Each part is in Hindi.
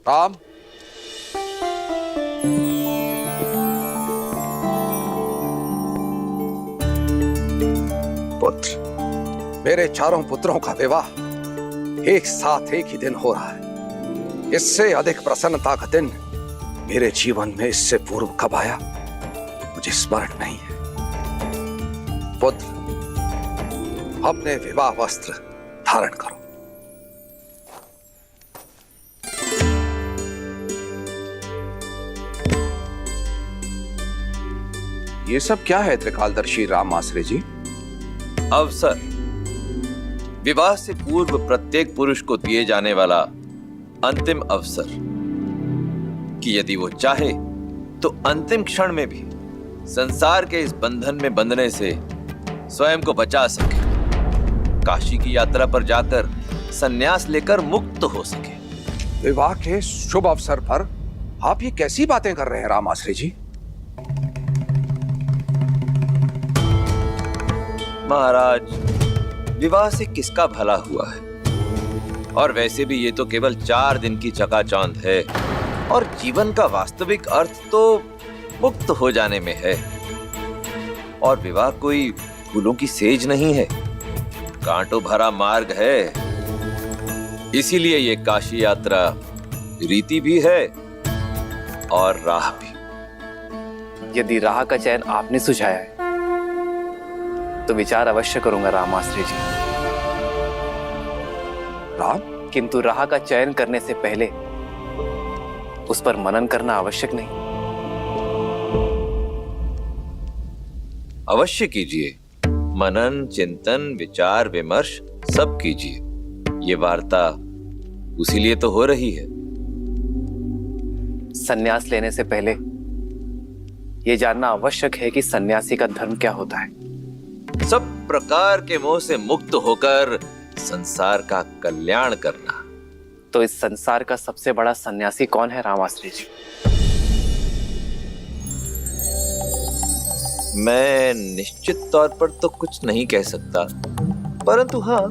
राम, पुत्र, मेरे चारों पुत्रों का विवाह एक साथ एक ही दिन हो रहा है। इससे अधिक प्रसन्नता का दिन मेरे जीवन में इससे पूर्व कब आया मुझे स्मरण नहीं है। पुत्र, अपने विवाह वस्त्र धारण करो। ये सब क्या है त्रिकालदर्शी राम आश्रय जी? अवसर, विवाह से पूर्व प्रत्येक पुरुष को दिए जाने वाला अंतिम अवसर कि यदि वो चाहे तो अंतिम क्षण में भी संसार के इस बंधन में बंधने से स्वयं को बचा सके, काशी की यात्रा पर जाकर संन्यास लेकर मुक्त हो सके। विवाह के शुभ अवसर पर आप ये कैसी बातें कर रहे हैं राम आश्रय जी? महाराज, विवाह से किसका भला हुआ है? और वैसे भी ये तो केवल 4 दिन की चकाचौंध है और जीवन का वास्तविक अर्थ तो मुक्त हो जाने में है। और विवाह कोई फूलों की सेज नहीं है, कांटों भरा मार्ग है। इसीलिए ये काशी यात्रा रीति भी है और राह भी। यदि राह का चयन आपने सुझाया है तो विचार अवश्य करूंगा राम आश्रय जी। राम, किंतु राह का चयन करने से पहले उस पर मनन करना आवश्यक नहीं? अवश्य कीजिए, मनन, चिंतन, विचार विमर्श सब कीजिए। ये वार्ता उसी लिए तो हो रही है। सन्यास लेने से पहले यह जानना आवश्यक है कि सन्यासी का धर्म क्या होता है। सब प्रकार के मोह से मुक्त होकर संसार का कल्याण करना। तो इस संसार का सबसे बड़ा सन्यासी कौन है राम आश्रय जी? मैं निश्चित तौर पर तो कुछ नहीं कह सकता, परंतु हाँ,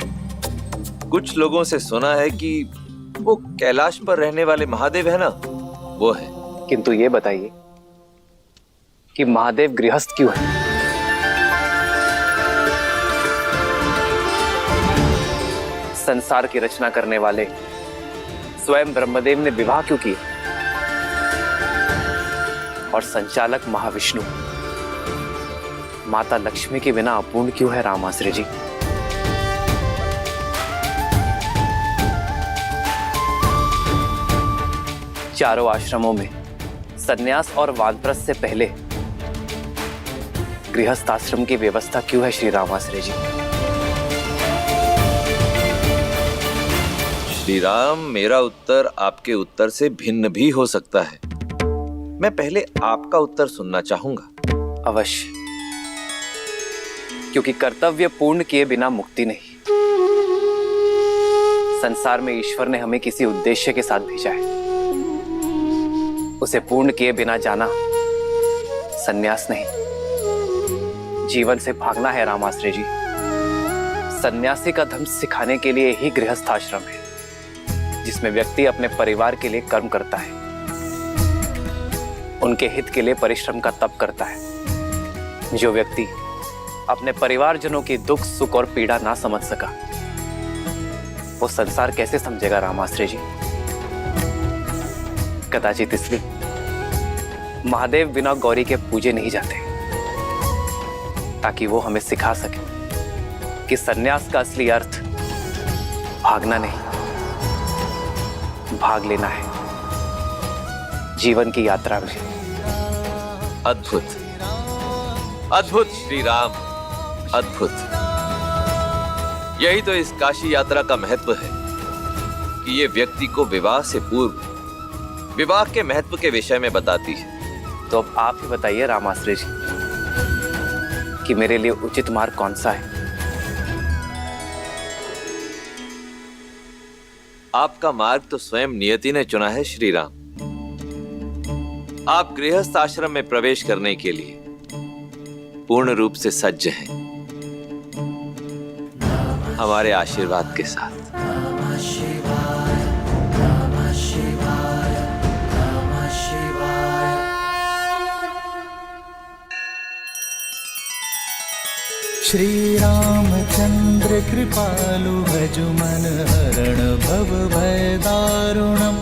कुछ लोगों से सुना है कि वो कैलाश पर रहने वाले महादेव है ना, वो है। किंतु ये बताइए कि महादेव गृहस्थ क्यों है? संसार की रचना करने वाले स्वयं ब्रह्मदेव ने विवाह क्यों किया? और संचालक महाविष्णु माता लक्ष्मी के बिना अपूर्ण क्यों है राम आश्रय जी? चारों आश्रमों में सन्यास और वानप्रस्थ से पहले गृहस्थ आश्रम की व्यवस्था क्यों है श्री राम आश्रय जी? श्री राम, मेरा उत्तर आपके उत्तर से भिन्न भी हो सकता है। मैं पहले आपका उत्तर सुनना चाहूंगा। अवश्य, क्योंकि कर्तव्य पूर्ण किए बिना मुक्ति नहीं। संसार में ईश्वर ने हमें किसी उद्देश्य के साथ भेजा है, उसे पूर्ण किए बिना जाना सन्यास नहीं, जीवन से भागना है राम आश्रय जी। सन्यासी का धर्म सिखाने के लिए ही गृहस्थ आश्रम है, जिसमें व्यक्ति अपने परिवार के लिए कर्म करता है, उनके हित के लिए परिश्रम का तप करता है। जो व्यक्ति अपने परिवारजनों की दुख, सुख और पीड़ा ना समझ सका, वो संसार कैसे समझेगा राम आश्रय जी? कदाचित इसलिए महादेव बिना गौरी के पूजे नहीं जाते, ताकि वो हमें सिखा सके कि सन्यास का असली अर्थ भागना नहीं, भाग लेना है जीवन की यात्रा में। अद्भुत, अद्भुत श्री राम, अद्भुत। यही तो इस काशी यात्रा का महत्व है कि ये व्यक्ति को विवाह से पूर्व विवाह के महत्व के विषय में बताती है। तो अब आप ही बताइए राम आश्रय जी कि मेरे लिए उचित मार्ग कौन सा है? आपका मार्ग तो स्वयं नियति ने चुना है श्री राम। आप गृहस्थ आश्रम में प्रवेश करने के लिए पूर्ण रूप से सज्ज हैं, हमारे आशीर्वाद के साथ। श्री रामचंद्र कृपालु भजु मन हरण भव भय दारुणम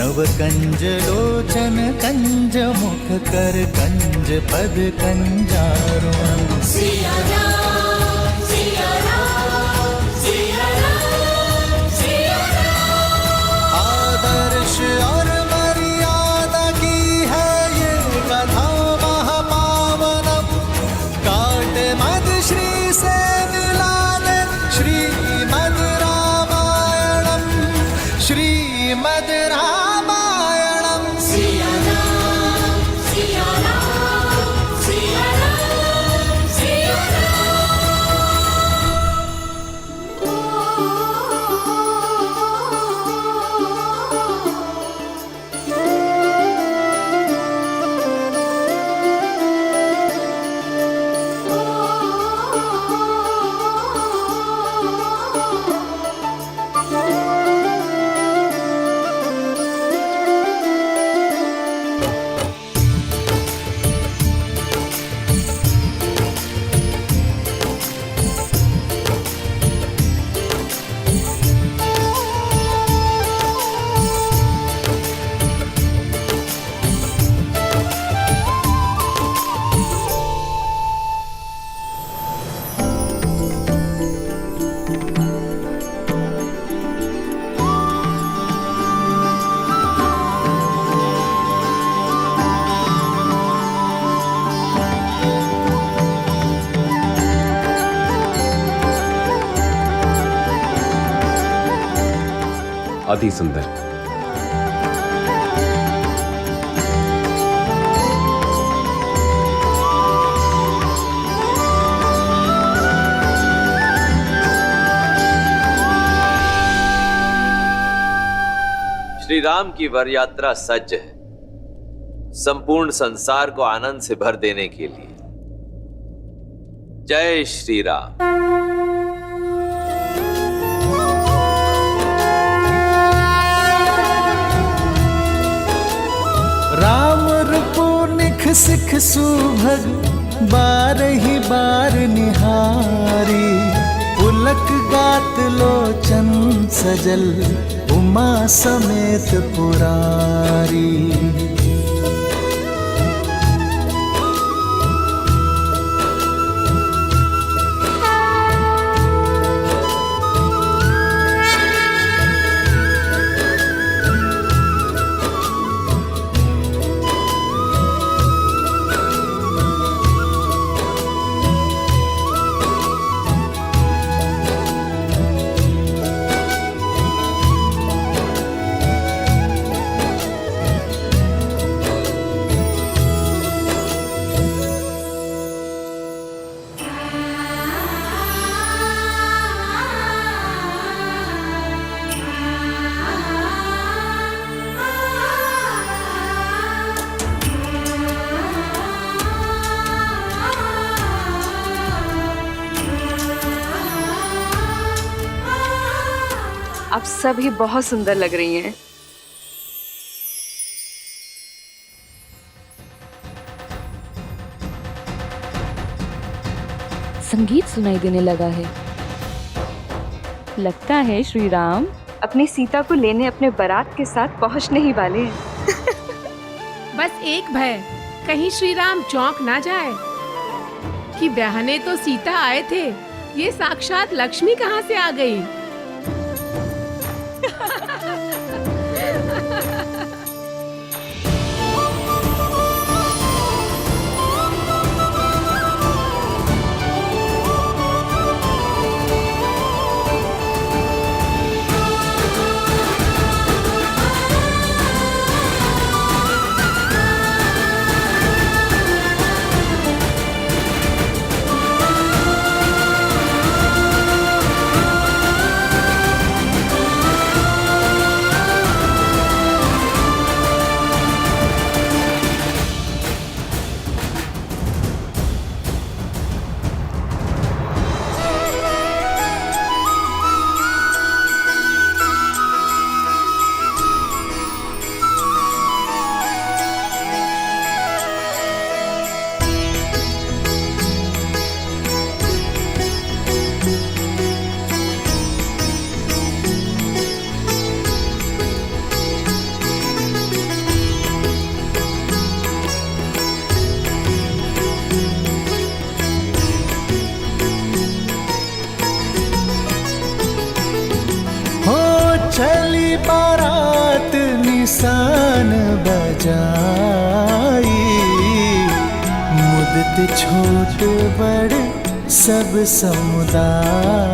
नव कंज लोचन कंज मुख कर कंज पद कंजारुणम सिया राम सिया राम सिया राम सिया राम। आदर्श और मर्यादा की है ये कथा महापावनम काट मद श्री से मिला दे श्रीमद रामायणम श्रीमद रामायणम सिया राम सिया राम सिया राम सिया अति सुंदर। श्री राम की वर यात्रा सज्ज है संपूर्ण संसार को आनंद से भर देने के लिए। जय श्री राम। राम रूपो निख सिख सुभग बारही बार निहारी पुलक गात लोचन सजल उमा समेत पुरारी आप सभी बहुत सुंदर लग रही हैं। संगीत सुनाई देने लगा है। लगता है श्री राम अपनी सीता को लेने अपने बारात के साथ पहुंचने ही वाले हैं। बस एक भय, कहीं श्री राम चौंक ना जाए कि ब्याहने तो सीता आए थे, ये साक्षात लक्ष्मी कहाँ से आ गई। बारात निशान बजाई, मुदत छोट बड़ सब समुदाय।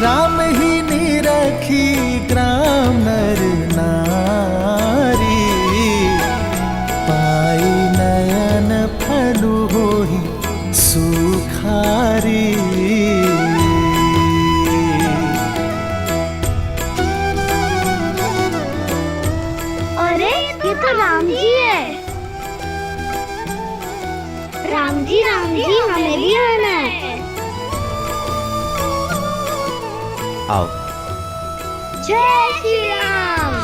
राम ही निरखी ग्राम नर नारी, पाई नयन फलु होहि सुखारी। अरे ये तो राम जी है। राम जी हमें भी आना है। आओ। जय श्री राम।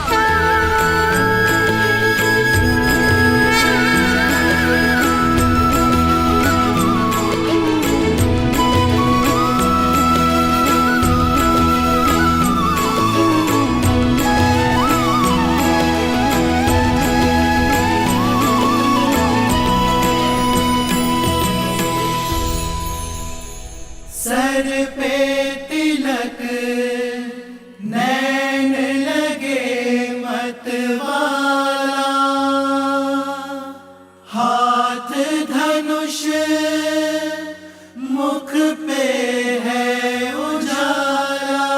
सर पे तिलक नैन लगे मतवाला, हाथ धनुष मुख पे है उजाला।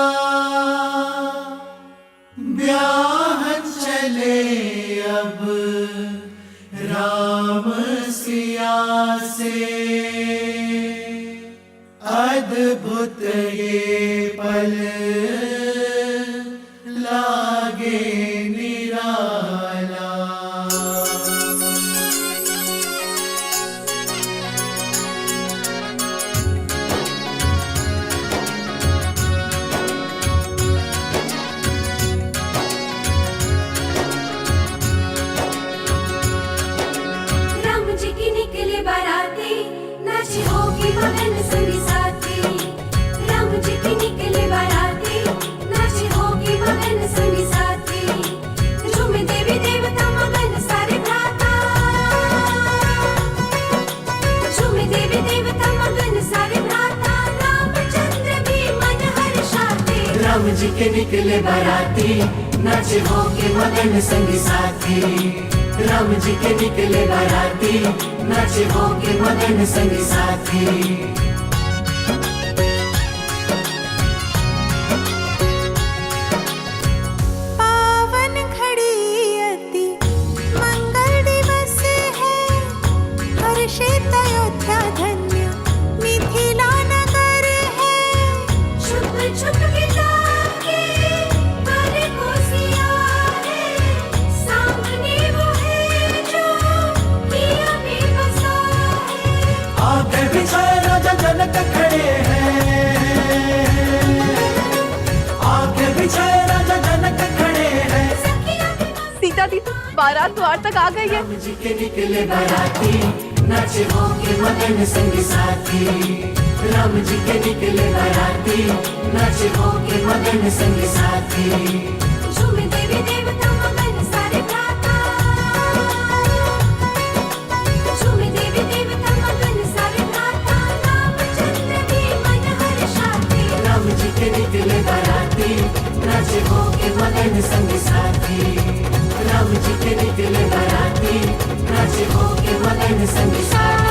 ब्याहन चले अब राम सिया से, अद्भुत ये पल लागे निराला। राम जी की निकले बाराती, नाची होगी मगन संगी साथी। राम जी की निकले बाराती, नाची होगी मगन संगी साथी। झूमे देवी देवता मगन सारे भ्राता, झूमे देवी देवता मगन सारे भ्राता। रामचंद्र भी मन हर्षाते। राम जी के निकले बाराती, नाचे होके मगन संगी साथी। राम जी के निकले बाराती, नाचे होके मगन संगी साथी। पावन घड़ी अति मंगल दिवस है, हर्षित अयोध्या धन्य मिथिला नगर है। छुप छुप गीता के पर को सिया है, सामने वो है जो किया में बसा है। आगे बिछाए राजा जनक खड़े हैं, आगे बिछाए राजा जनक खड़े हैं। सीता दी तो बारात द्वार तक आ गई है। राम जी के निकले बाराती, नाचे होके मगन संगी साथी। राम जी के निकले बाराती, नाचे होके मगन संगी साथी। झूमे देवी देवता मगन सारे भ्राता, झूमे देवी देवता मगन सारे भ्राता। रामचंद्र भी मन हर्षाते। राम जी के निकले बाराती, नाचे होके मगन संगी साथी। राम जी के निकले बाराती, नाचे होके मगन संगी साथी।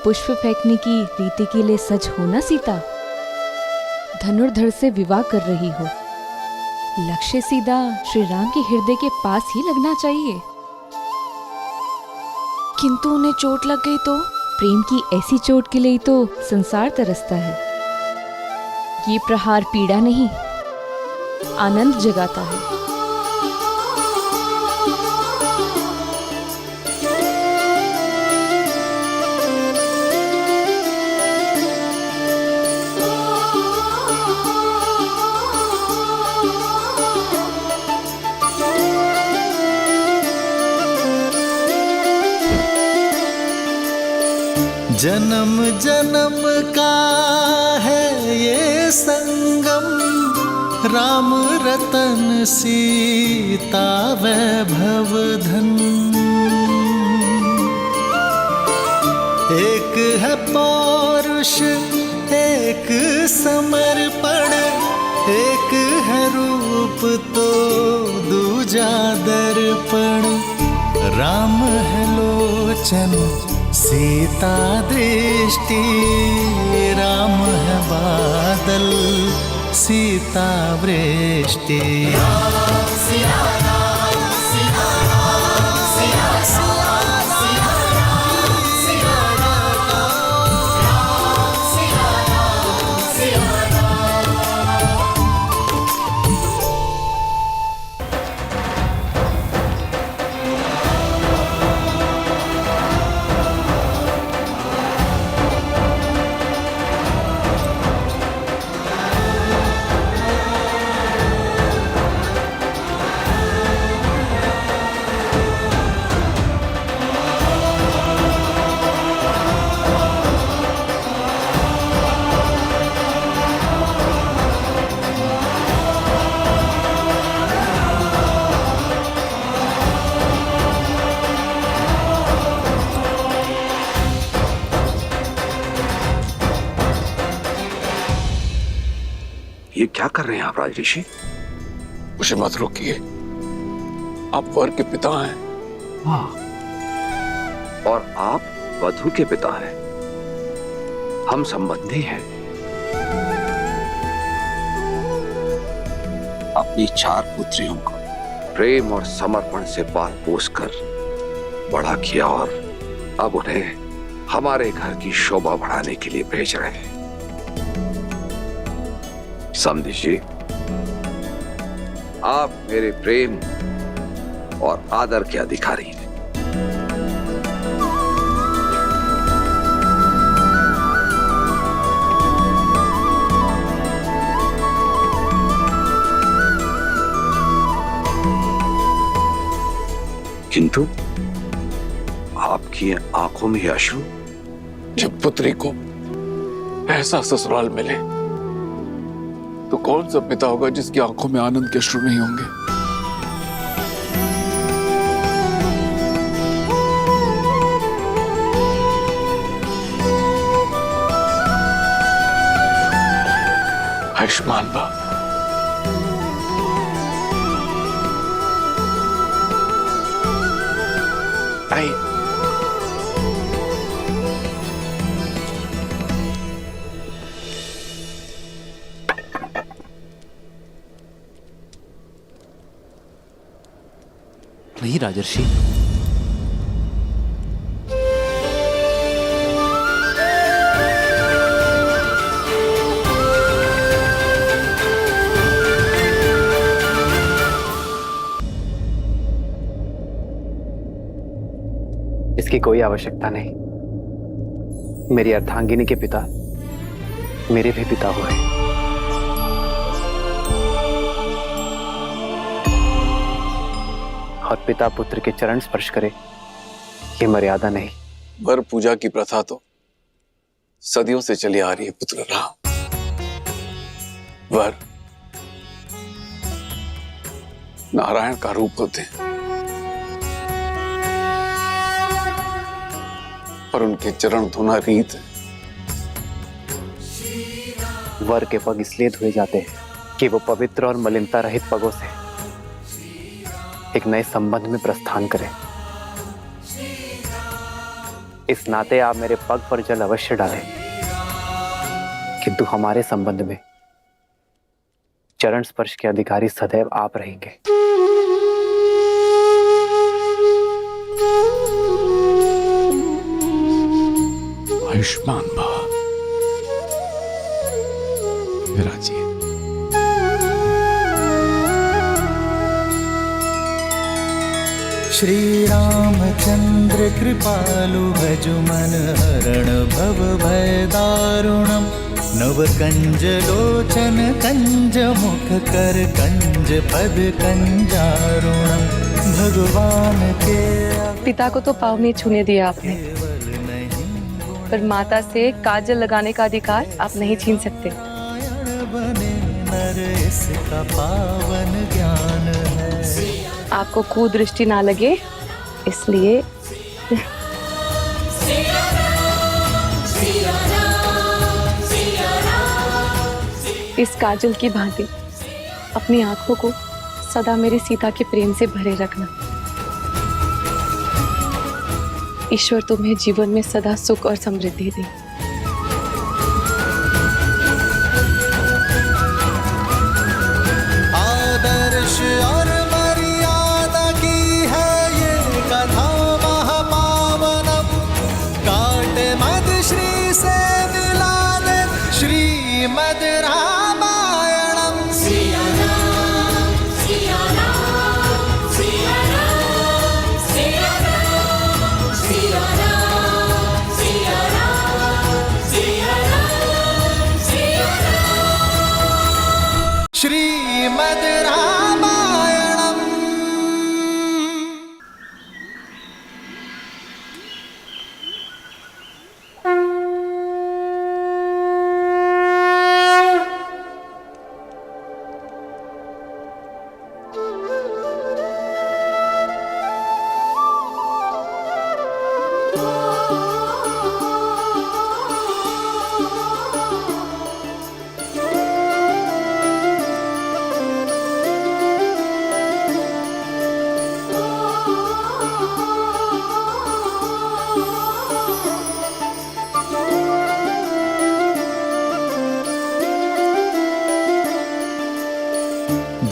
पुष्प फेंकने की रीति के लिए सच हो ना सीता? धनुर्धर से विवाह कर रही हो, लक्ष्य सीधा श्री राम के हृदय के पास ही लगना चाहिए। किंतु उन्हें चोट लग गई तो? प्रेम की ऐसी चोट के लिए तो संसार तरसता है। ये प्रहार पीड़ा नहीं, आनंद जगाता है। जन्म जन्म का है ये संगम, राम रतन सीता वैभव धन। एक है पौरुष एक समर्पण, एक है रूप तो दूजा दर्पण। राम है लोचन सीता दृष्टि, राम है बादल सीता वृष्टि। ये क्या कर रहे हैं आप राजऋषि? मुझे मत रोकिए, आप वर के पिता हैं। हाँ, और आप वधू के पिता हैं। हम संबंधी हैं। अपनी 4 पुत्रियों को प्रेम और समर्पण से पाल पोस कर बड़ा किया और अब उन्हें हमारे घर की शोभा बढ़ाने के लिए भेज रहे हैं। समझिए, आप मेरे प्रेम और आदर के अधिकारी हैं। किंतु आपकी आंखों में अश्रु। जब पुत्री को ऐसा ससुराल मिले तो कौन सा पिता होगा जिसकी आंखों में आनंद के अश्रु नहीं होंगे? आयुष्मान बा। आई नहीं राजर्षि, इसकी कोई आवश्यकता नहीं। मेरी अर्धांगिनी के पिता मेरे भी पिता हुए। और पिता पुत्र के चरण स्पर्श करे, ये मर्यादा नहीं। वर पूजा की प्रथा तो सदियों से चली आ रही है पुत्र राम। वर नारायण का रूप होते हैं और उनके चरण धोना रीत है। वर के पग इसलिए धोए जाते हैं कि वो पवित्र और मलिनता रहित पगों से एक नए संबंध में प्रस्थान करें। इस नाते आप मेरे पग पर जल अवश्य डालें, किंतु हमारे संबंध में चरण स्पर्श के अधिकारी सदैव आप रहेंगे। आयुष्मान भव। विराजिए। श्री रामचंद्र कृपालु भजु मन हरण भव भय दारुणम। नव कंज लोचन कंज मुख कर कंज पद कंजारुणम। भगवान के पिता को तो पाँव नहीं छूने दिया आपने, पर माता से काजल लगाने का अधिकार आप नहीं छीन सकते। बने नर इसका पावन ज्ञान है। आपको कुदृष्टि ना लगे इसलिए। इस काजल की भांति अपनी आंखों को सदा मेरी सीता के प्रेम से भरे रखना। ईश्वर तुम्हें जीवन में सदा सुख और समृद्धि दे। आदर्श और मर्यादा की है ये कथा महापावनम, काटे मद श्री से मिला दे श्रीमद रामायणम। सिया राम सिया राम सिया राम सिया राम सिया राम सिया राम सिया राम सिया राम श्रीमद रामायणम।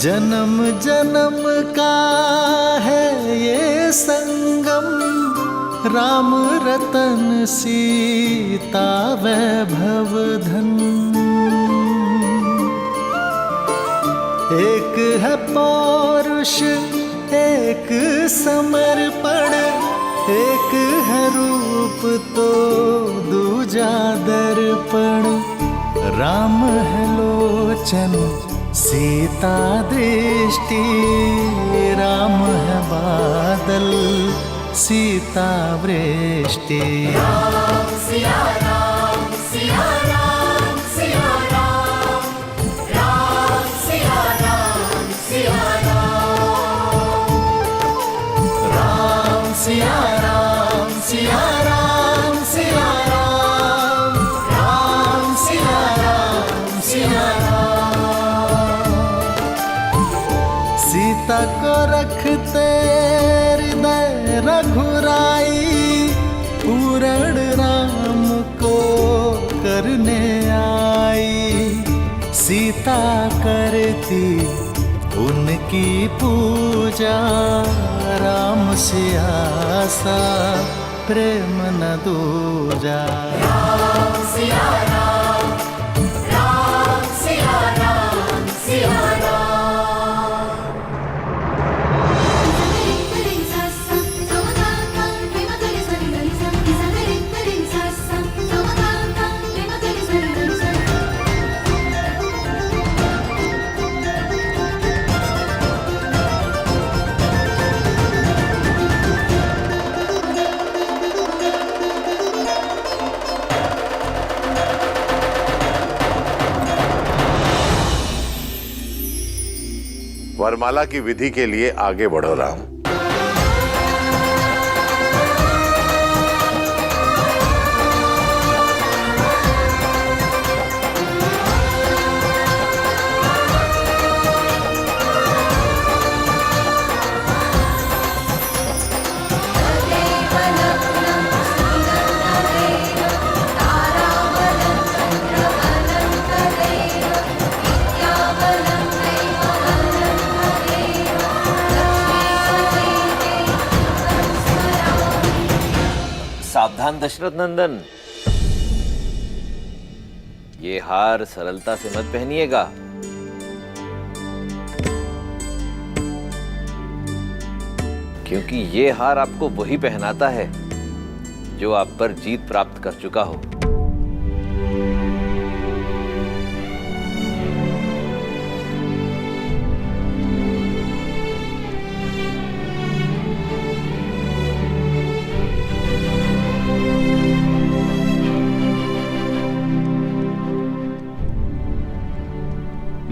जन्म जन्म का है ये संगम, राम रतन सीता वैभव धन। एक है पौरुष एक समर्पण, एक है रूप तो दूजा दर्पण। राम है लोचन सीता दृष्टि, राम है बादल सीता वृष्टि। राम सिया राम सिया राम सिया राम राम सिया राम सिया राम राम सिया राम सिया राम सिया राम राम सिया राम सिया राम। सीता को रखते हृदय रघुराई, पूरण राम को करने आई। सीता करती उनकी पूजा, राम से आसा प्रेम न दूजा। राम सिया राम सिया राम सिया राम। वरमाला की विधि के लिए आगे बढ़ो राम। सावधान दशरथ नंदन, ये हार सरलता से मत पहनिएगा। क्योंकि ये हार आपको वही पहनाता है जो आप पर जीत प्राप्त कर चुका हो।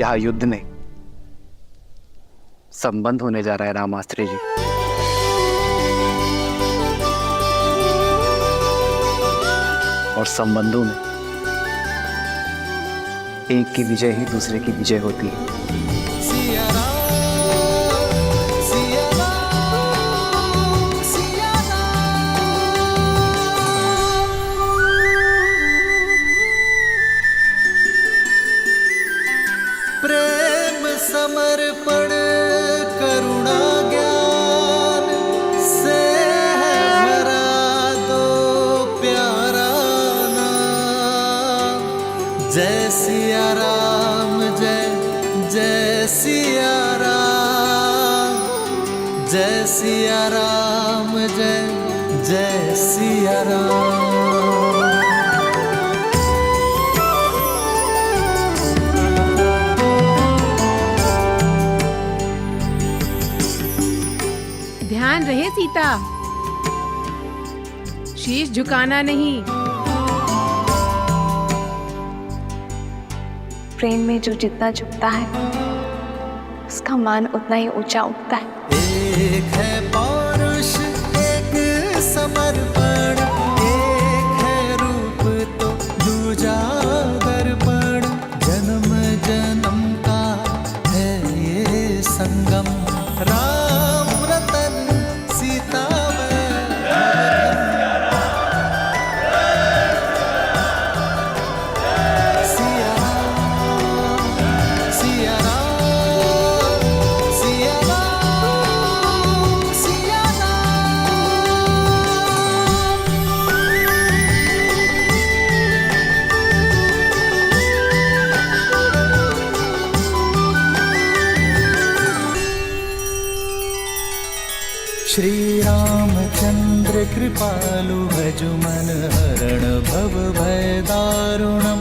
यहाँ युद्ध नहीं, संबंध होने जा रहा है रामास्त्री जी। और संबंधों में एक की विजय ही दूसरे की विजय होती है। सिया राम, सिया राम, सिया राम। प्रेम समर्पण करुणा ज्ञान से है भरा दो प्यारा नाम। जय सिया राम, जय जय सिया राम, जय सिया राम, जय जय सिया राम। ध्यान रहे सीता, शीश झुकाना नहीं। प्रेम में जो जितना झुकता है उसका मान उतना ही ऊंचा उठता है। एक है पौरुष, एक समर्पण, एक है रूप तो दूजा दर्पण। जन्म जन्म का है ये संगम, राम रतन सीता सिया राम, सिया राम, सिया राम, सिया श्री रामचंद्र कृपालु भजु मन हरण भव भय दारुणम।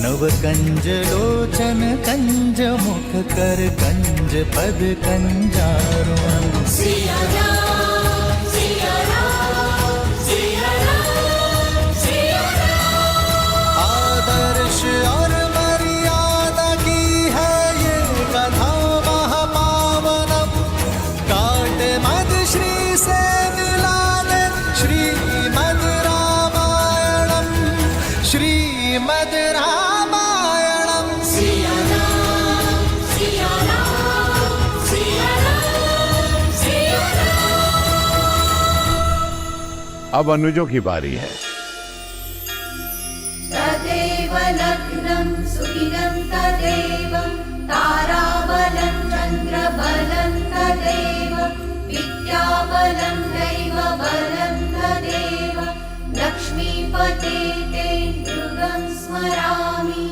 नव कंज लोचन कंज मुख कर कंज पद कंजारुणम। सिया राम, सिया राम, सिया राम, सिया राम। आदर्श और मर्यादा की है ये कथा महापावनम। काट मद श्री से मिला दे श्रीमद् रामायणम, श्रीमद् रामायणम। सिया राम, सिया राम, सिया राम, सिया राम। अब अनुजों की बारी है। तदेव लग्नं सुदिनं तदेव ताराबलं चन्द्रबलं तदेव विद्याबलं दैवबलं तदेव लक्ष्मीपते ते नृगं स्मरामि।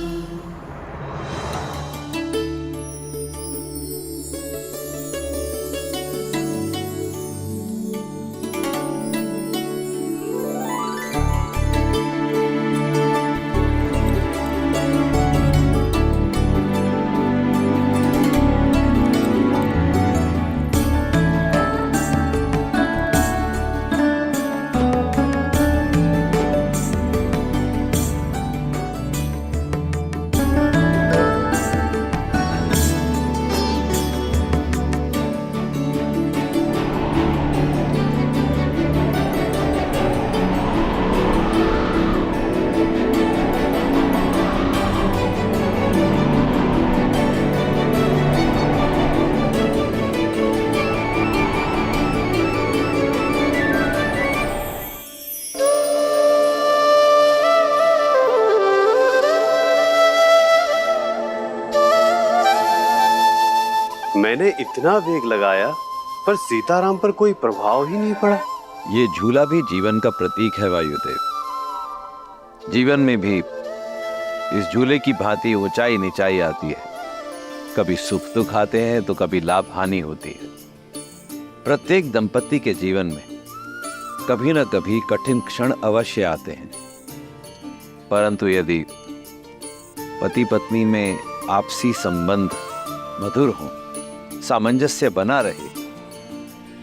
मैंने इतना वेग लगाया पर सीताराम पर कोई प्रभाव ही नहीं पड़ा। ये झूला भी जीवन का प्रतीक है वायुदेव। जीवन में भी इस झूले की भांति ऊंचाई नीचाई आती है। कभी सुख दुख आते हैं तो कभी लाभ हानि होती है। प्रत्येक दंपति के जीवन में कभी न कभी कठिन क्षण अवश्य आते हैं, परंतु यदि पति पत्नी में आपसी संबंध मधुर हो, सामंजस्य बना रहे,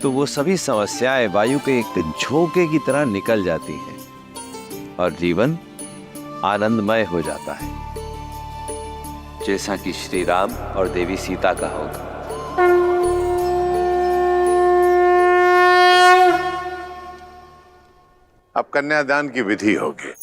तो वो सभी समस्याएं वायु के एक झोंके की तरह निकल जाती हैं और जीवन आनंदमय हो जाता है, जैसा कि श्री राम और देवी सीता का होगा। अब कन्यादान की विधि होगी।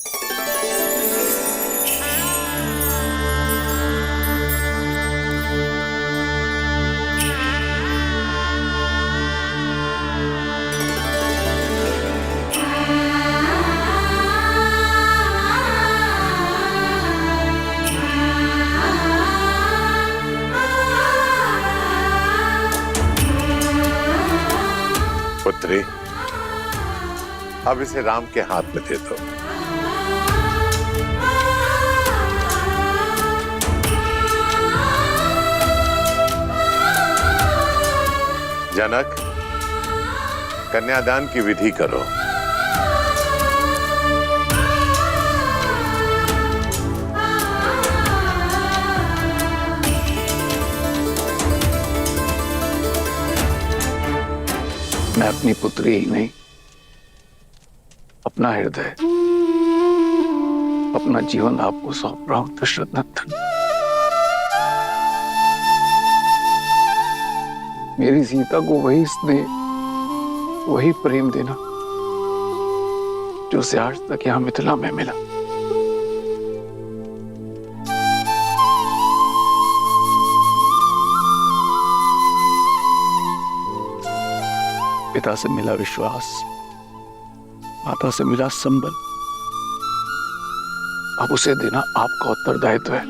अब इसे राम के हाथ में दे दो। जनक, कन्यादान की विधि करो। मैं अपनी पुत्री ही नहीं, अपना हृदय, अपना जीवन आपको सौंप रहा हूं दशरथ नंदन। मेरी सीता को वही स्नेह, वही प्रेम देना जो उसे आज तक यहां मिथिला में मिला। पिता से मिला विश्वास, माता से मिला संबल, अब उसे देना आपका उत्तरदायित्व है।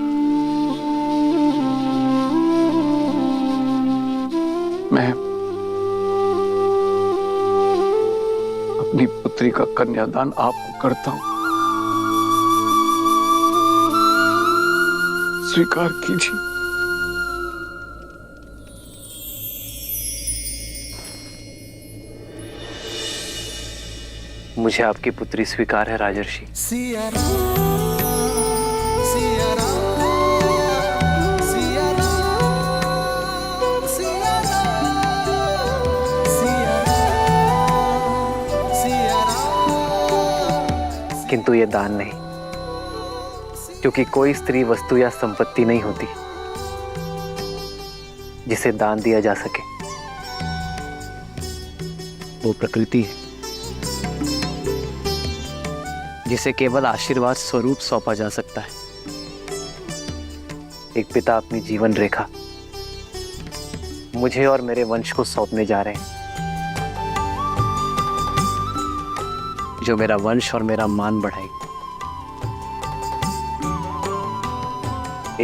मैं अपनी पुत्री का कन्यादान आपको करता हूं, स्वीकार कीजिए। मुझे आपकी पुत्री स्वीकार है राजर्षि। सिया राम, सिया राम, सिया राम, सिया राम, सिया राम, सिया राम। किंतु ये दान नहीं, क्योंकि कोई स्त्री वस्तु या संपत्ति नहीं होती जिसे दान दिया जा सके। वो प्रकृति है जिसे केवल आशीर्वाद स्वरूप सौंपा जा सकता है। एक पिता अपनी जीवन रेखा मुझे और मेरे वंश को सौंपने जा रहे हैं, जो मेरा वंश और मेरा मान बढ़ाएगी,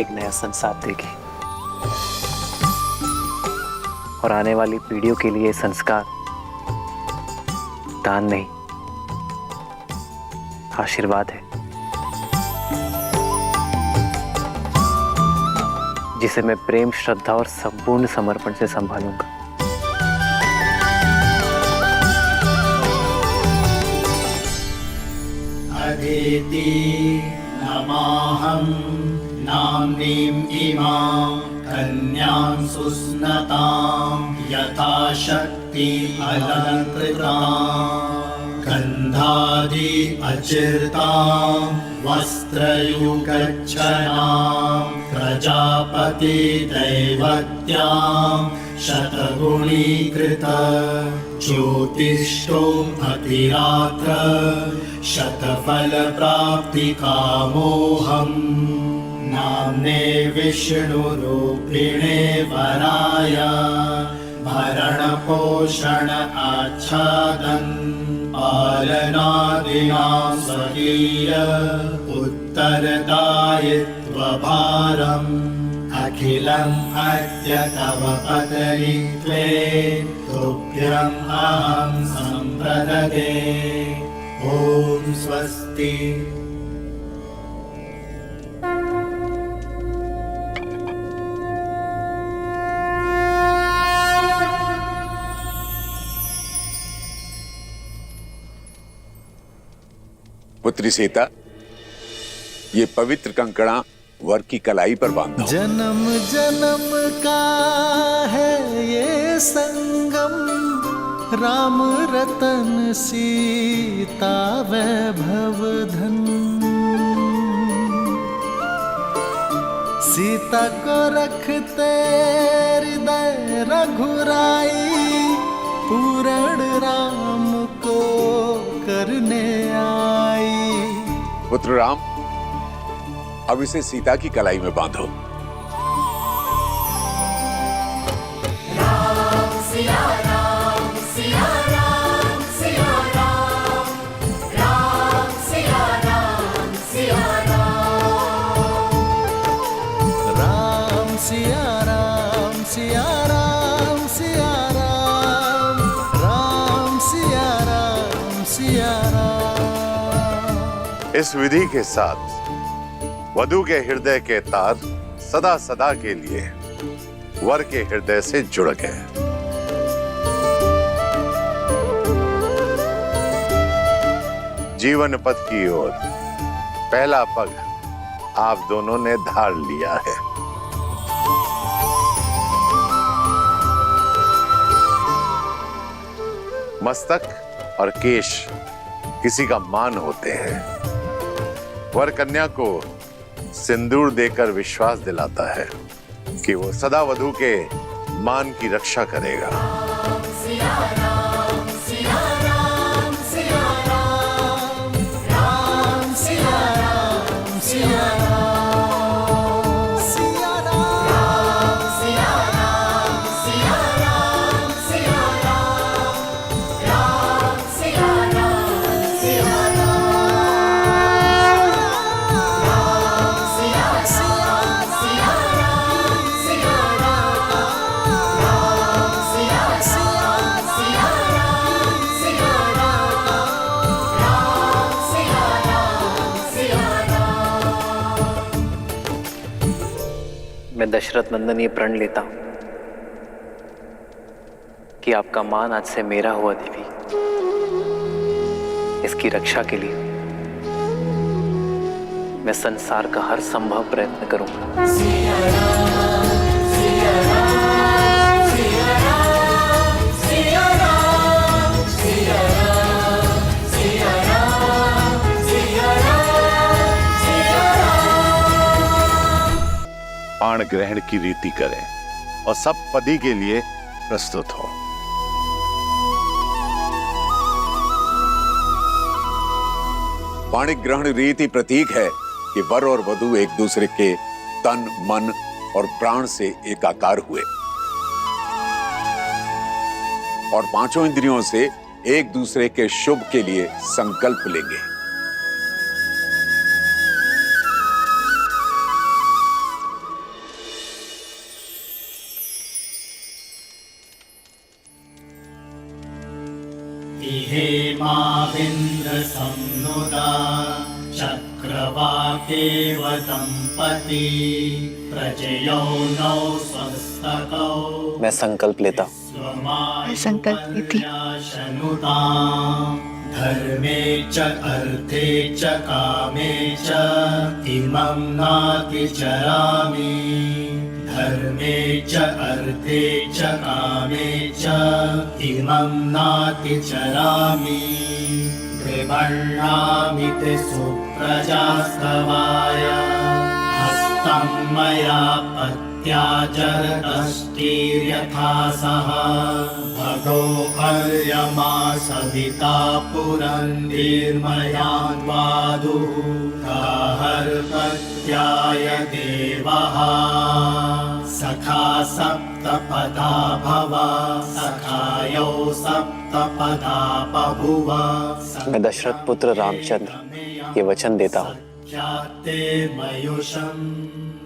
एक नया संसार देगी और आने वाली पीढ़ियों के लिए संस्कार दान नहीं, आशीर्वाद है, जिसे मैं प्रेम, श्रद्धा और संपूर्ण समर्पण से संभालूंगा। अदिति नमाहं नाम्नीं इमां कन्यां सुस्नतां यथाशक्ति अलङ्कृतां गन्धादि अचिर्तां वस्त्रयुगच्छनां प्रजापति दैवत्यां शतगुणीकृत ज्योतिष्ठो अतिरात्र शतफल प्राप्ति कामोऽहम् नाम्ने विष्णुरूपिणे वराय भरण पोषण आच्छादन् पालनादिना स्वकीय उत्तरदायित्वभारम् अखिलम् अद्य तव पतनित्वे तुभ्यम् अहं सम्प्रददे। ॐ स्वस्ति। पुत्री सीता, ये पवित्र कंकड़ा वर की कलाई पर बांधो। जन्म जन्म का है ये संगम, राम रतन सीता वैभव धन। सीता को रखते हृदय रघुराई, पूर्ण राम को करने आई। पुत्र राम, अब इसे सीता की कलाई में बांधो। राम सिया राम, सिया राम, सिया राम, राम सिया राम, सिया राम, राम सिया राम, सिया राम, सिया राम, राम सिया राम, सिया इस विधि के साथ वधू के हृदय के तार सदा सदा के लिए वर के हृदय से जुड़ गए। जीवन पथ की ओर पहला पग आप दोनों ने धार लिया है। मस्तक और केश किसी का मान होते हैं। वर कन्या को सिंदूर देकर विश्वास दिलाता है कि वो सदा वधू के मान की रक्षा करेगा। मैं दशरथ नंदन ये प्रण लेता हूं कि आपका मान आज से मेरा हुआ देवी। इसकी रक्षा के लिए मैं संसार का हर संभव प्रयत्न करूंगा। बाण ग्रहण की रीति करें और सब पदी के लिए प्रस्तुत हो। पाणिक ग्रहण रीति प्रतीक है कि वर और वधू एक दूसरे के तन, मन और प्राण से एकाकार हुए और पांचों इंद्रियों से एक दूसरे के शुभ के लिए संकल्प लेंगे। हेमाविन्द्र संनुदा चक्रवाकेव दंपति प्रजयो नौ स्वस्तकौ। मैं संकल्प लेता हूं। संकल्प लेती। धर्मे च अर्थे च कामे च इमं नाति चरामि। धर्मे च अर्थे च कामे च इमं नाति चरामि। त्रिवर्णामि ते सुप्रजास्तवाय हस्तं मया पत्या जरतष्टिर्यथा सह। भगो हर्यमा सविता पुरन्दीर्मयान्वादुः हर्पत्याय देवः। सखा सप्तपदा भव सखायो सप्तपदा बभुव। मैं दशरथ पुत्र रामचंद्र ये वचन देता हूँ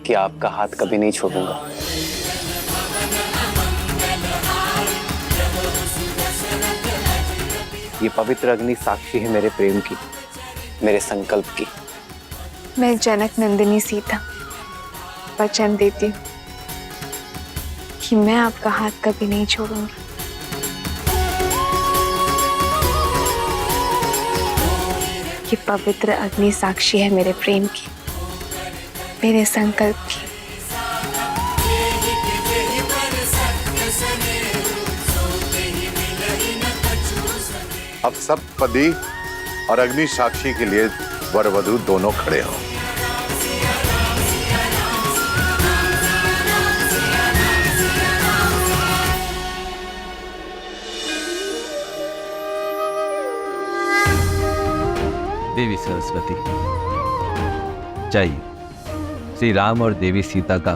कि आपका हाथ कभी नहीं छोड़ूंगा। ये पवित्र अग्नि साक्षी है मेरे प्रेम की, मेरे संकल्प की। मैं जनक नंदिनी सीता वचन देती हूँ कि मैं आपका हाथ कभी नहीं छोड़ूंगी। ये पवित्र अग्नि साक्षी है मेरे प्रेम की, मेरे संकल्प की। अब सब पदी और अग्नि साक्षी के लिए वर वधू दोनों खड़े हों। देवी सरस्वती, चाहिए श्री राम और देवी सीता का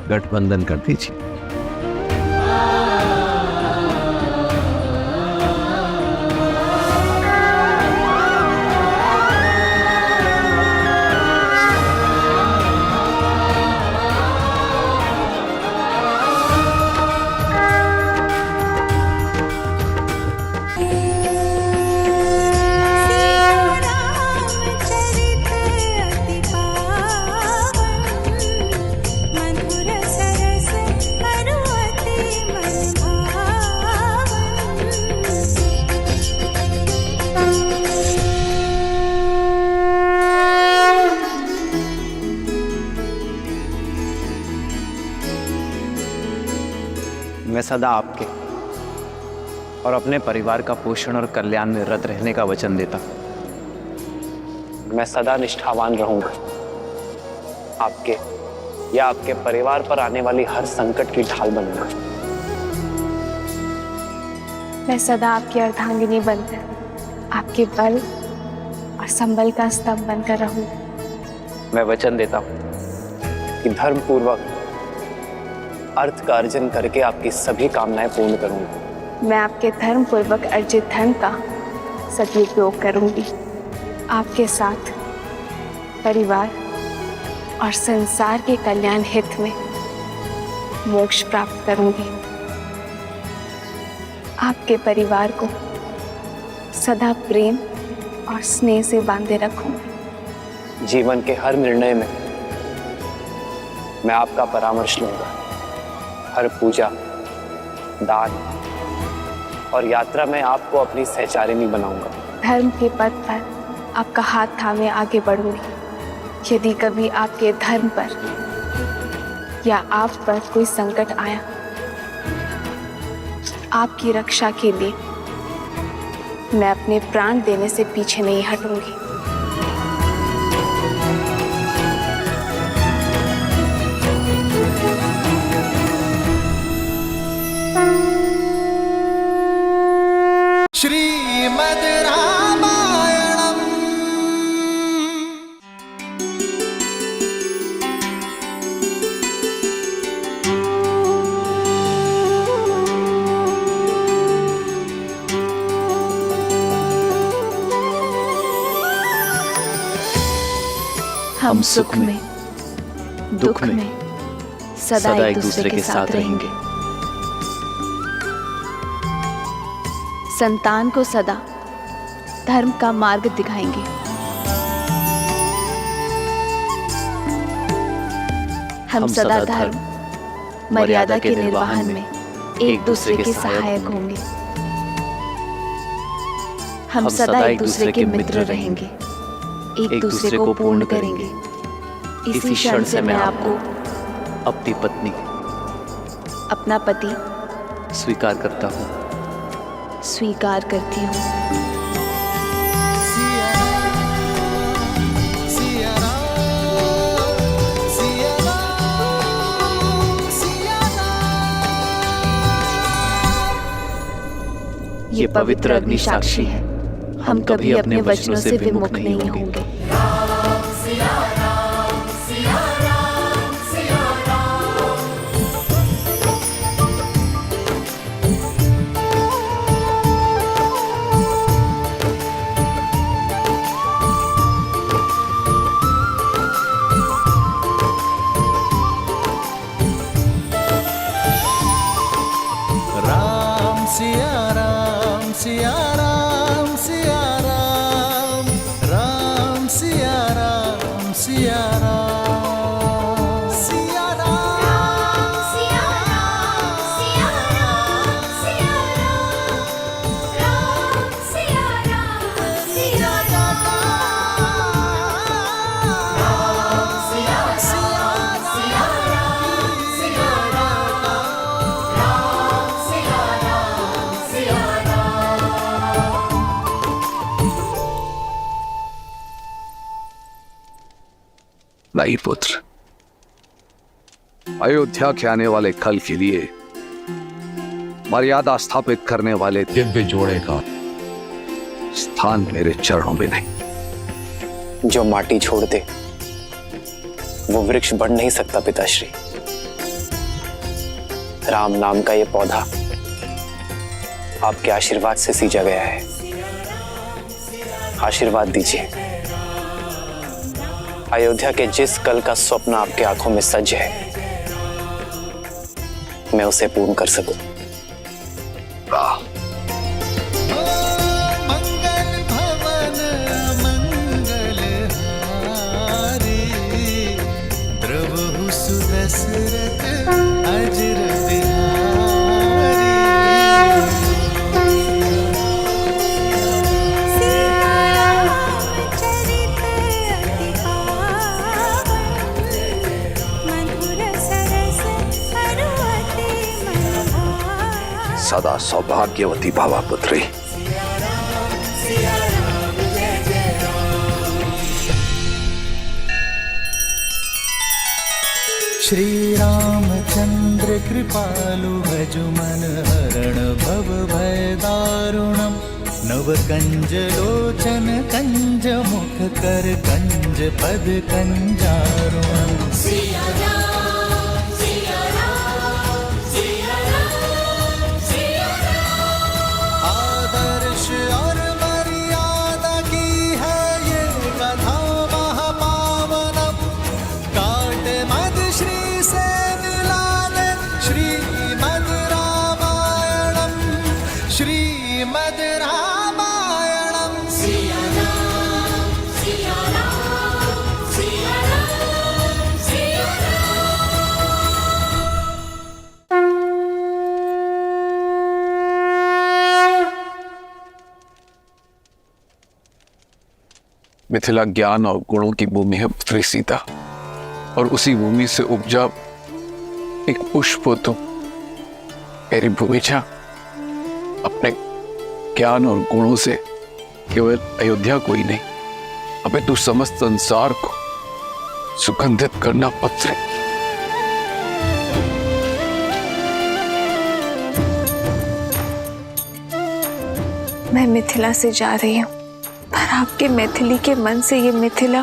गठबंधन कर दीजिए। सदा आपके और अपने परिवार का पोषण और कल्याण में रत रहने का वचन देता हूं। मैं सदा निष्ठावान रहूंगा, आपके या आपके परिवार पर आने वाली हर संकट की ढाल बनूंगा। मैं सदा आपकी अर्धांगिनी बनकर आपके बल और संबल का स्तंभ बनकर रहूंगा। मैं वचन देता हूं कि धर्म पूर्वक अर्थ का अर्जन करके आपकी सभी कामनाएं पूर्ण करूंगा। मैं आपके धर्म पूर्वक अर्जित धन का सदुपयोग करूंगी। आपके साथ परिवार और संसार के कल्याण हित में मोक्ष प्राप्त करूंगी। आपके परिवार को सदा प्रेम और स्नेह से बांधे रखूंगी। जीवन के हर निर्णय में मैं आपका परामर्श लूंगा। हर पूजा, दान और यात्रा में आपको अपनी सहचारिणी बनाऊंगा। धर्म के पथ पर आपका हाथ थामे आगे बढ़ूंगी। यदि कभी आपके धर्म पर या आप पर कोई संकट आया, आपकी रक्षा के लिए मैं अपने प्राण देने से पीछे नहीं हटूंगी। श्रीमद् रामायणम्। हम सुख में दुख में सदा एक दूसरे के साथ रहेंगे। संतान को सदा धर्म का मार्ग दिखाएंगे। हम सदा धर्म मर्यादा के निर्वहन में एक दूसरे के सहायक होंगे। हम सदा एक दूसरे के मित्र रहेंगे, एक दूसरे को पूर्ण करेंगे। इसी क्षण से मैं आपको अपनी पत्नी, अपना पति स्वीकार करता हूँ। स्वीकार करती हूँ। ये पवित्र अग्नि साक्षी है, हम कभी अपने वचनों से विमुख नहीं होंगे। नहीं पुत्र, अयोध्या के आने वाले कल के लिए मर्यादा स्थापित करने वाले दिव्य जोड़े का स्थान मेरे चरणों में नहीं। जो माटी छोड़ दे वो वृक्ष बढ़ नहीं सकता पिताश्री। राम नाम का ये पौधा आपके आशीर्वाद से सींचा गया है। आशीर्वाद दीजिए, अयोध्या के जिस कल का स्वप्न आपके आंखों में सज है, मैं उसे पूर्ण कर सकूं। मंगल भवन मंगल हारी, द्रवहु सुदशरथ अजर मधुर सरस अरुवति मन सदा सौभाग्यवती भावा पुत्री। श्री रामचंद्र कृपालु भजु मन हरण भव भय दारुणम नव कंज लोचन कंज मुख कर कंज पद कंजारुणम। आदर्श और मर्यादा की है ये कथा महापावनम काट मद श्री से मिला दे श्रीमद् रामायणम श्रीमद् रामायणम। मिथिला ज्ञान और गुणों की भूमि है पुत्री सीता, और उसी भूमि से उपजा एक पुष्प हो तुम। मेरी भूमिजा अपने ज्ञान और गुणों से केवल अयोध्या को ही नहीं, अपितु समस्त संसार को सुगंधित करना पुत्री। मैं मिथिला से जा रही हूँ, पर आपके मैथिली के मन से ये मिथिला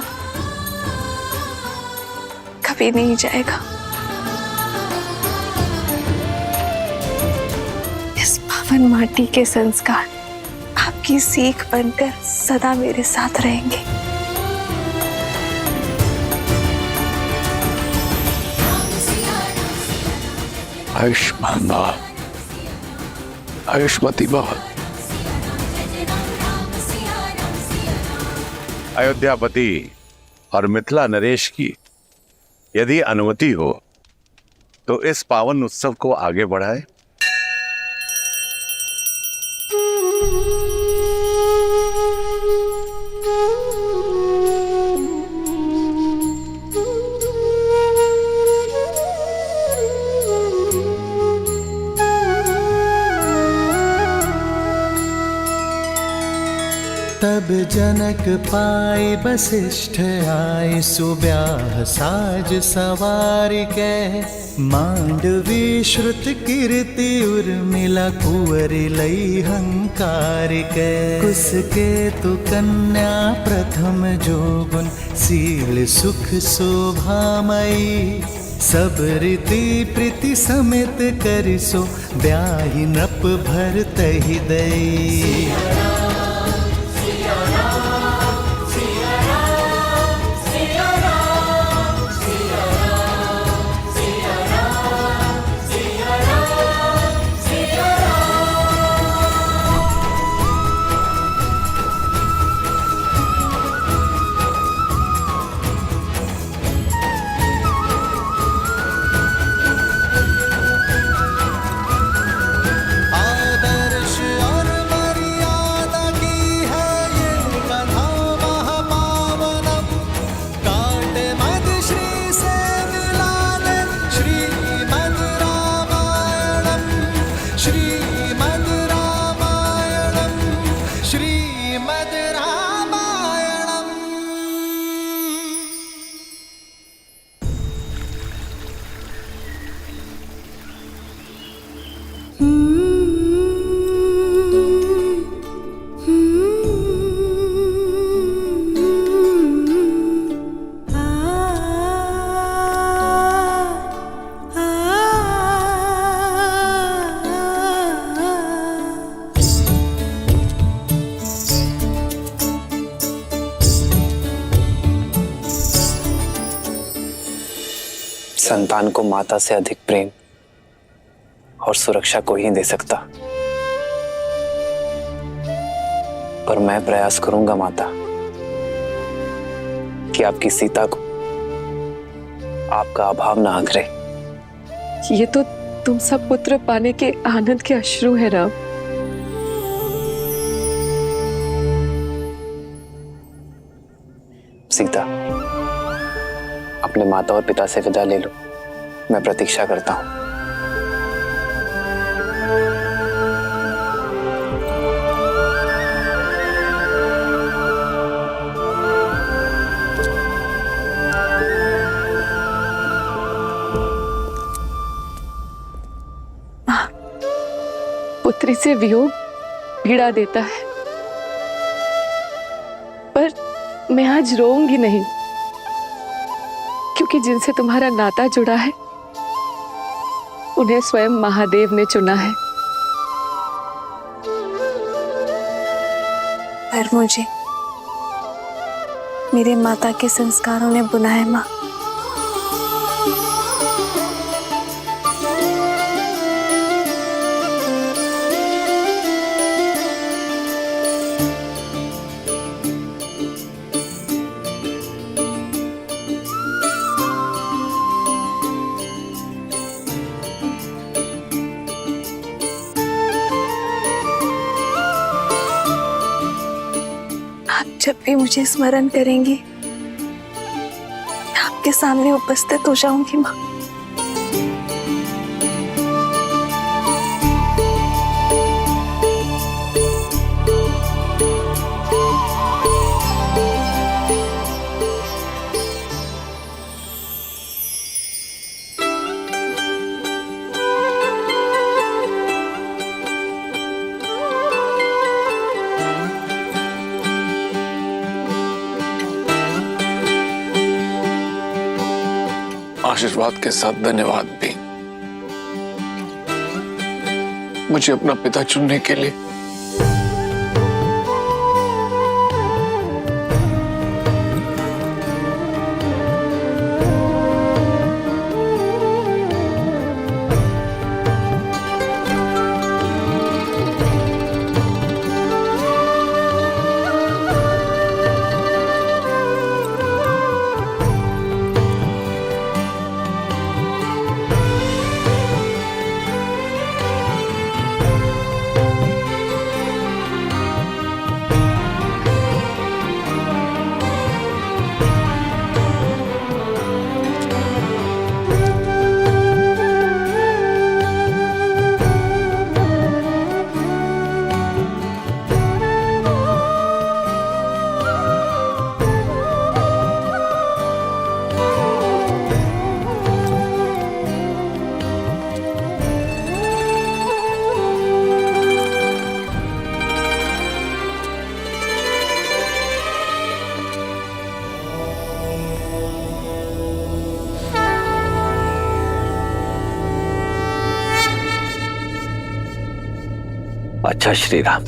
कभी नहीं जाएगा। इस पावन माटी के संस्कार आपकी सीख बनकर सदा मेरे साथ रहेंगे। आयुष्मान भव, आयुष्मती भव। अयोध्यापति और मिथिला नरेश की यदि अनुमति हो तो इस पावन उत्सव को आगे बढ़ाए। तब जनक पाए वशिष्ठ आए सुब्याह साज सवार के मांडवी श्रुत कीर्ति उर्मिला कुंवर लई हंकार के उसके तु कन्या प्रथम जोगुन सील सुख शोभामयी सब रीति प्रीति समेत करिसो ब्याहि नप भर तहि दई। संतान को माता से अधिक प्रेम और सुरक्षा कोई नहीं दे सकता, पर मैं प्रयास करूंगा माता कि आपकी सीता को आपका अभाव ना आगरे। ये तो तुम सब पुत्र पाने के आनंद के अश्रु है राम। सीता, अपने माता और पिता से विदा ले लो, मैं प्रतीक्षा करता हूं। पुत्री से वियोग पीड़ा देता है, पर मैं आज रोऊंगी नहीं, क्योंकि जिनसे तुम्हारा नाता जुड़ा है उन्हें स्वयं महादेव ने चुना है। पर मुझे मेरे माता के संस्कारों ने बुना है माँ। जब भी मुझे स्मरण करेंगी मैं आपके सामने उपस्थित हो जाऊंगी माँ। आशीर्वाद के साथ धन्यवाद भी, मुझे अपना पिता चुनने के लिए। अच्छा श्री राम,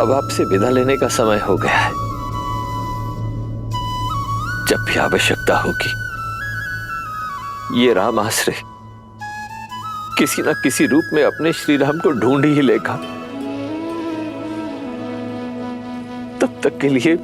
अब आपसे विदा लेने का समय हो गया है। जब भी आवश्यकता होगी ये राम आश्रय किसी न किसी रूप में अपने श्री राम को ढूंढ ही लेगा। तब तक के लिए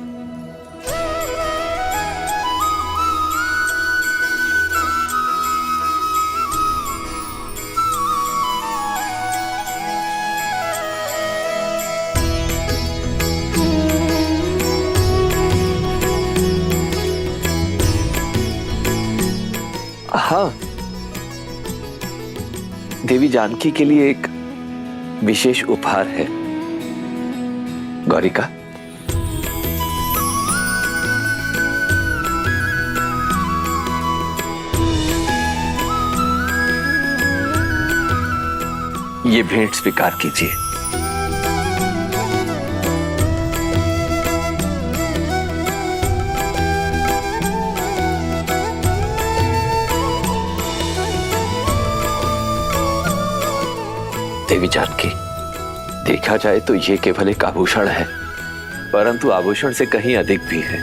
हाँ, देवी जानकी के लिए एक विशेष उपहार है। गौरिका, ये भेंट स्वीकार कीजिए। देवी जानकी, देखा जाए तो ये केवल एक आभूषण है, परंतु आभूषण से कहीं अधिक भी है।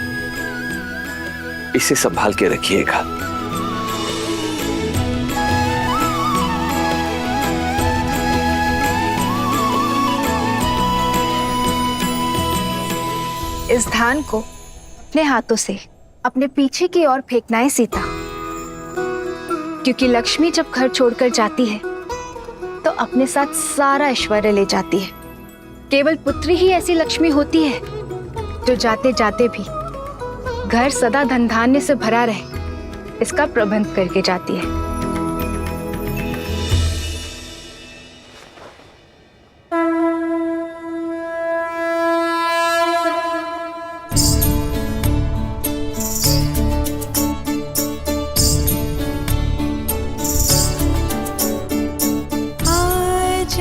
इसे संभाल के रखिएगा। इस धान को अपने हाथों से अपने पीछे की ओर फेंकना है सीता, क्योंकि लक्ष्मी जब घर छोड़कर जाती है तो अपने साथ सारा ऐश्वर्य ले जाती है। केवल पुत्री ही ऐसी लक्ष्मी होती है जो जाते जाते भी घर सदा धन धान्य से भरा रहे, इसका प्रबंध करके जाती है। आज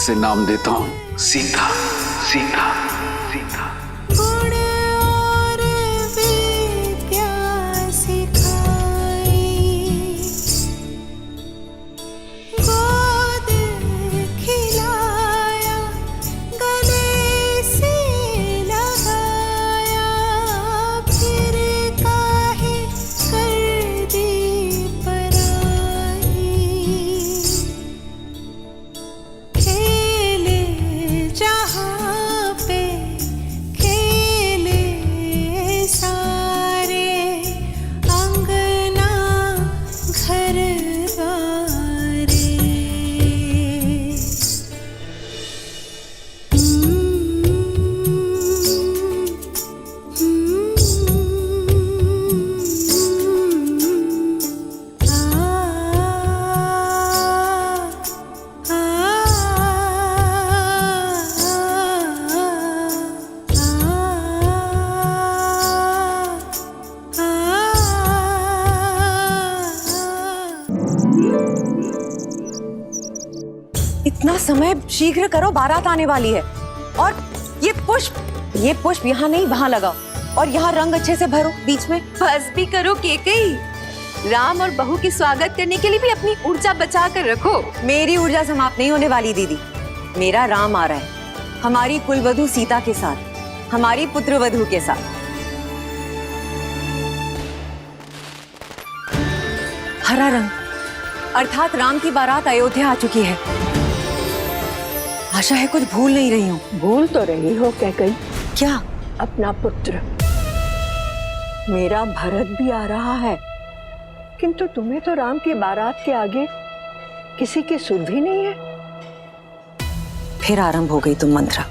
से नाम देता हूं, सीता सीता सीता। गुण और विद्या सिखाई, गोद खिलाया, गले से लगाया, फिर काहे कर दी पराई। खेले जहाँ पे खेले सारे, अंगना घर द्वारे। इतना समय शीघ्र करो, बारात आने वाली है। और ये पुष्प यहाँ नहीं वहाँ लगाओ, और यहाँ रंग अच्छे से भरो बीच में। बस भी करो केकई। राम और बहू के स्वागत करने के लिए भी अपनी ऊर्जा बचा कर रखो। मेरी ऊर्जा समाप्त नहीं होने वाली दीदी। मेरा राम आ रहा है, हमारी कुलवधू सीता के साथ, हमारी पुत्रवधू के साथ। हरा रंग अर्थात राम की बारात अयोध्या आ चुकी है। आशा है कुछ भूल नहीं रही हूँ। भूल तो रही हो कैकई। क्या? अपना पुत्र। मेरा भरत भी आ रहा है, किंतु तुम्हें तो राम की बारात के आगे किसी की सुध भी नहीं है। फिर आरंभ हो गई तुम मंत्रा।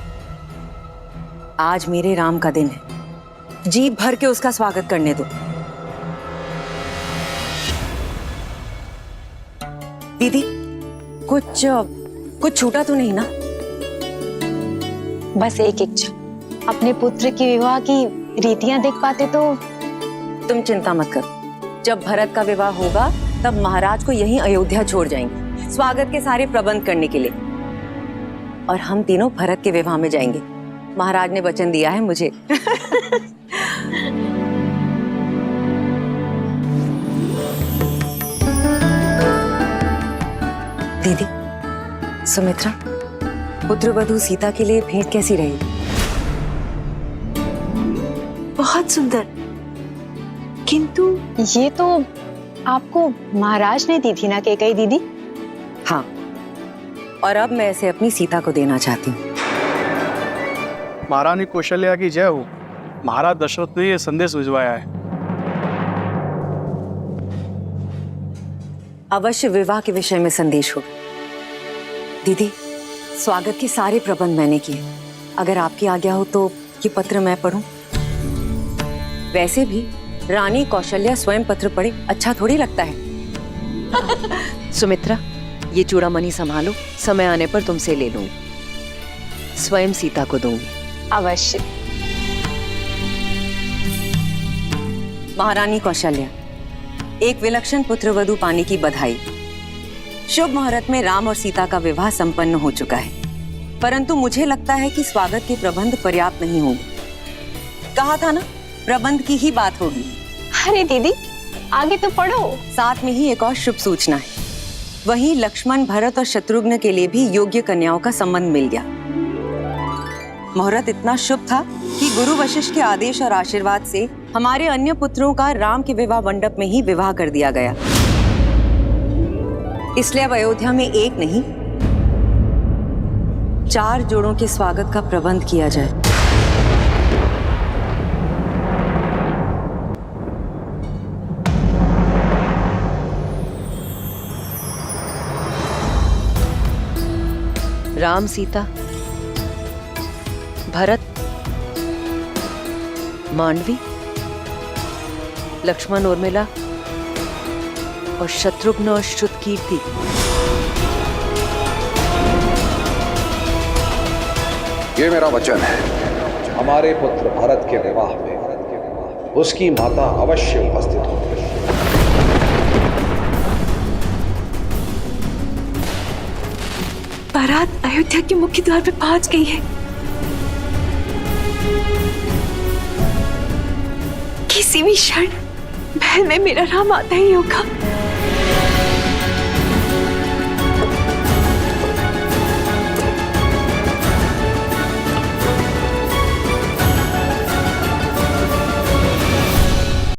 आज मेरे राम का दिन है, जी भर के उसका स्वागत करने दो। दीदी कुछ छूटा तो नहीं ना? बस एक इच्छा, अपने पुत्र के विवाह की रीतियां देख पाते तो। तुम चिंता मत करो, जब भरत का विवाह होगा तब महाराज को यहीं अयोध्या छोड़ जाएंगे स्वागत के सारे प्रबंध करने के लिए, और हम तीनों भरत के विवाह में जाएंगे। महाराज ने वचन दिया है मुझे। दीदी, सुमित्रा, पुत्रवधू सीता के लिए भेंट कैसी रही? बहुत सुंदर, किंतु ये तो आपको महाराज ने दी थी ना केकई दीदी? हाँ, और अब मैं इसे अपनी सीता को देना चाहती हूँ। महारानी कौशल्या की जय हो। महाराज दशरथ ने यह संदेश भिजवाया है। अवश्य विवाह के विषय में संदेश होगा। दीदी, स्वागत के सारे प्रबंध मैंने किए। अगर आपकी आज्ञा हो तो ये पत्र मैं पढूं? वैसे भी रानी कौशल्या स्वयं पत्र पढ़े अच्छा थोड़ी लगता है। सुमित्रा, ये चूड़ामणि संभालो, समय आने पर तुमसे ले लूंगी। स्वयं सीता को दूंगी। अवश्य। महारानी कौशल्या, एक विलक्षण पुत्रवधू पाने की बधाई। शुभ मुहूर्त में राम और सीता का विवाह संपन्न हो चुका है, परंतु मुझे लगता है कि स्वागत के प्रबंध पर्याप्त नहीं होंगे। कहा था ना, प्रबंध की ही बात होगी। अरे दीदी, आगे तो पढ़ो। साथ में ही एक और शुभ सूचना है। वहीं लक्ष्मण, भरत और शत्रुघ्न के लिए भी योग्य कन्याओं का संबंध मिल गया। मुहूर्त इतना शुभ था कि गुरु वशिष्ठ के आदेश और आशीर्वाद से हमारे अन्य पुत्रों का राम के विवाह मंडप में ही विवाह कर दिया गया। इसलिए अब अयोध्या में एक नहीं, 4 जोड़ों के स्वागत का प्रबंध किया जाए। राम, सीता, भरत, मांडवी, लक्ष्मण, उर्मिला और शत्रुघ्न और श्रुतकीर्ति। ये मेरा वचन है, हमारे पुत्र भरत के विवाह में उसकी माता अवश्य उपस्थित होगी। बारात अयोध्या के मुख्य द्वार पे पहुंच गई है। किसी भी क्षण महल में मेरा राम आता ही होगा।